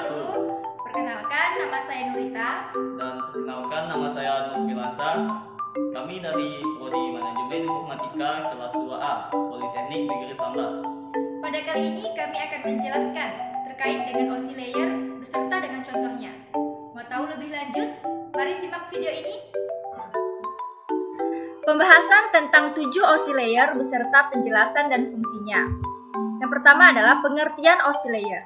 wabarakatuh. Perkenalkan, nama saya Nurita. Dan perkenalkan, nama saya Nurfilasa. Kami dari Prodi Manajemen Informatika kelas 2A, Politeknik Negeri Sambas. Pada kali ini kami akan menjelaskan terkait dengan OSI layer beserta dengan contohnya. Mau tahu lebih lanjut? Mari simak video ini. Pembahasan tentang 7 OSI layer beserta penjelasan dan fungsinya. Yang pertama adalah pengertian OSI layer.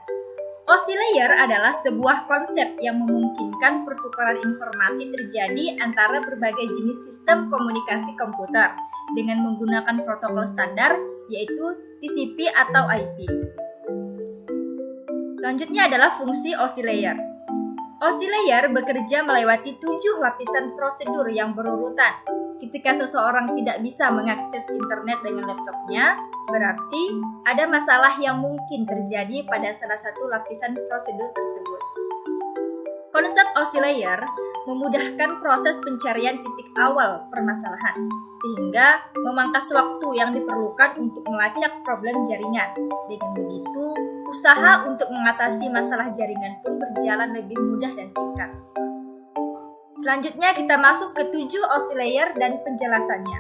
OSI layer adalah sebuah konsep yang memungkinkan pertukaran informasi terjadi antara berbagai jenis sistem komunikasi komputer dengan menggunakan protokol standar, yaitu TCP atau IP. Selanjutnya adalah fungsi OSI layer. OSI layer bekerja melewati 7 lapisan prosedur yang berurutan. Ketika seseorang tidak bisa mengakses internet dengan laptopnya, berarti ada masalah yang mungkin terjadi pada salah satu lapisan prosedur tersebut. Konsep OSI layer memudahkan proses pencarian titik awal permasalahan, sehingga memangkas waktu yang diperlukan untuk melacak problem jaringan. Dengan begitu, usaha untuk mengatasi masalah jaringan pun berjalan lebih mudah dan singkat. Selanjutnya kita masuk ke 7 OSI layer dan penjelasannya.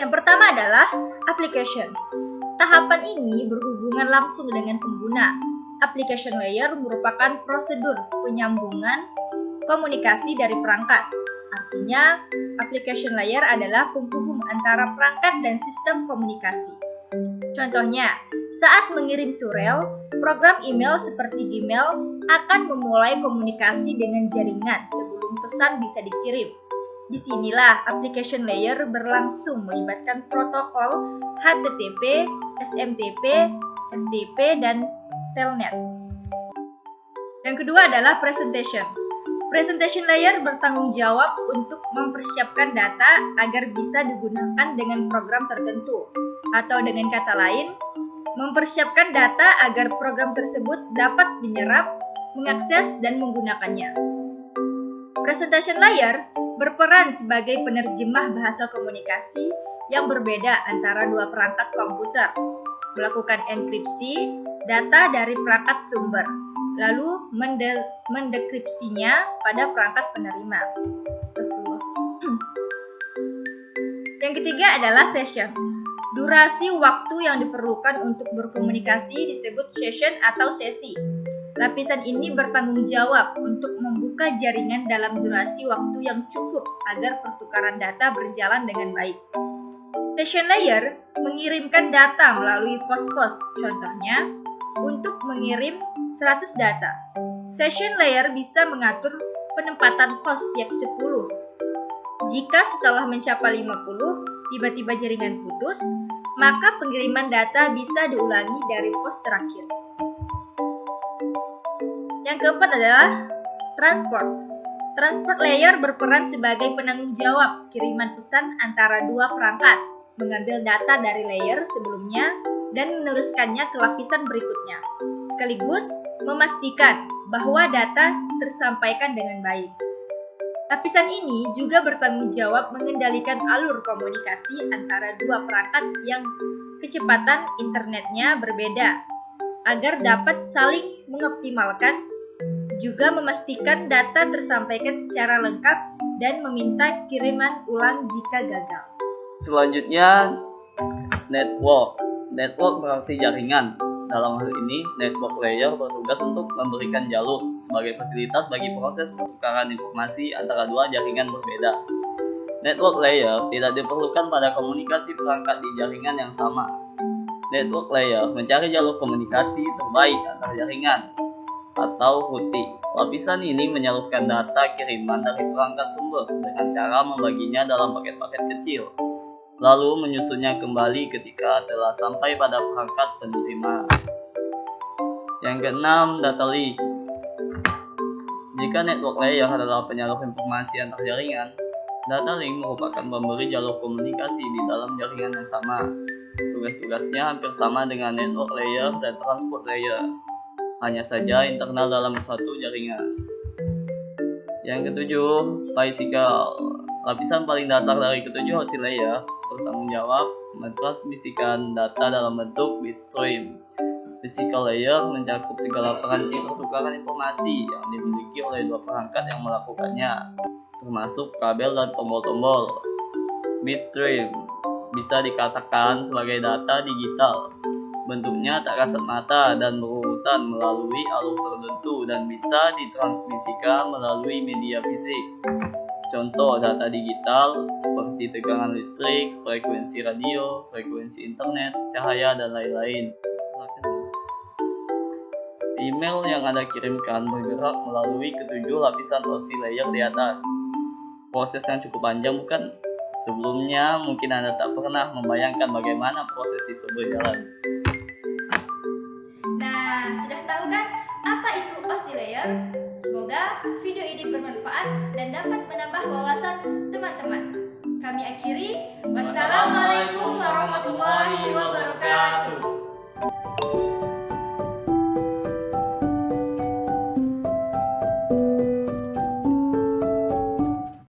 Yang pertama adalah application. Tahapan ini berhubungan langsung dengan pengguna. Application layer merupakan prosedur penyambungan komunikasi dari perangkat. Artinya, application layer adalah penghubung antara perangkat dan sistem komunikasi. Contohnya, saat mengirim surel, program email seperti Gmail akan memulai komunikasi dengan jaringan sebelum pesan bisa dikirim. Disinilah application layer berlangsung melibatkan protokol HTTP, SMTP, FTP, dan Telnet. Yang kedua adalah presentation. Presentation layer bertanggung jawab untuk mempersiapkan data agar bisa digunakan dengan program tertentu, atau dengan kata lain, mempersiapkan data agar program tersebut dapat menyerap, mengakses, dan menggunakannya. Presentation layer berperan sebagai penerjemah bahasa komunikasi yang berbeda antara dua perangkat komputer, melakukan enkripsi data dari perangkat sumber, lalu mendekripsinya pada perangkat penerima. Yang ketiga adalah session. Durasi waktu yang diperlukan untuk berkomunikasi disebut session atau sesi. Lapisan ini bertanggung jawab untuk membuka jaringan dalam durasi waktu yang cukup agar pertukaran data berjalan dengan baik. Session layer mengirimkan data melalui pos-pos, contohnya untuk mengirim 100 data. Session layer bisa mengatur penempatan pos tiap 10. Jika setelah mencapai 50, tiba-tiba jaringan putus, maka pengiriman data bisa diulangi dari pos terakhir. Yang keempat adalah transport. Transport layer berperan sebagai penanggung jawab kiriman pesan antara dua perangkat, mengambil data dari layer sebelumnya dan meneruskannya ke lapisan berikutnya, sekaligus memastikan bahwa data tersampaikan dengan baik. Lapisan ini juga bertanggung jawab mengendalikan alur komunikasi antara dua perangkat yang kecepatan internetnya berbeda, agar dapat saling mengoptimalkan, juga memastikan data tersampaikan secara lengkap dan meminta kiriman ulang jika gagal. Selanjutnya, network. Network berarti jaringan. Dalam hal ini, network layer bertugas untuk memberikan jalur sebagai fasilitas bagi proses pertukaran informasi antara dua jaringan berbeda. Network layer tidak diperlukan pada komunikasi perangkat di jaringan yang sama. Network layer mencari jalur komunikasi terbaik antar jaringan atau routing. Lapisan ini menyalurkan data kiriman dari perangkat sumber dengan cara membaginya dalam paket-paket kecil, lalu menyusunnya kembali ketika telah sampai pada perangkat penerima. Yang keenam, data link. Jika network layer adalah penyalur informasi antar jaringan, data link merupakan pemberi jalur komunikasi di dalam jaringan yang sama. Tugas-tugasnya hampir sama dengan network layer dan transport layer, hanya saja internal dalam satu jaringan. Yang ketujuh, physical. Lapisan paling dasar dari ketujuh OSI layer bertanggung jawab mentransmisikan data dalam bentuk bitstream Physical layer mencakup segala peranti pertukaran informasi yang dimiliki oleh dua perangkat yang melakukannya, termasuk kabel dan tombol-tombol. Bitstream bisa dikatakan sebagai data digital. Bentuknya tak kasat mata dan berurutan melalui alur tertentu dan bisa ditransmisikan melalui media fisik. Contoh data digital seperti tegangan listrik, frekuensi radio, frekuensi internet, cahaya, dan lain-lain. Email yang Anda kirimkan bergerak melalui ketujuh lapisan OSI layer di atas. Proses yang cukup panjang, bukan? Sebelumnya mungkin Anda tak pernah membayangkan bagaimana proses itu berjalan. Nah, sudah tahu kan apa itu OSI layer? Semoga video ini bermanfaat dan dapat menambah wawasan teman-teman. Kami akhiri. Wassalamualaikum warahmatullahi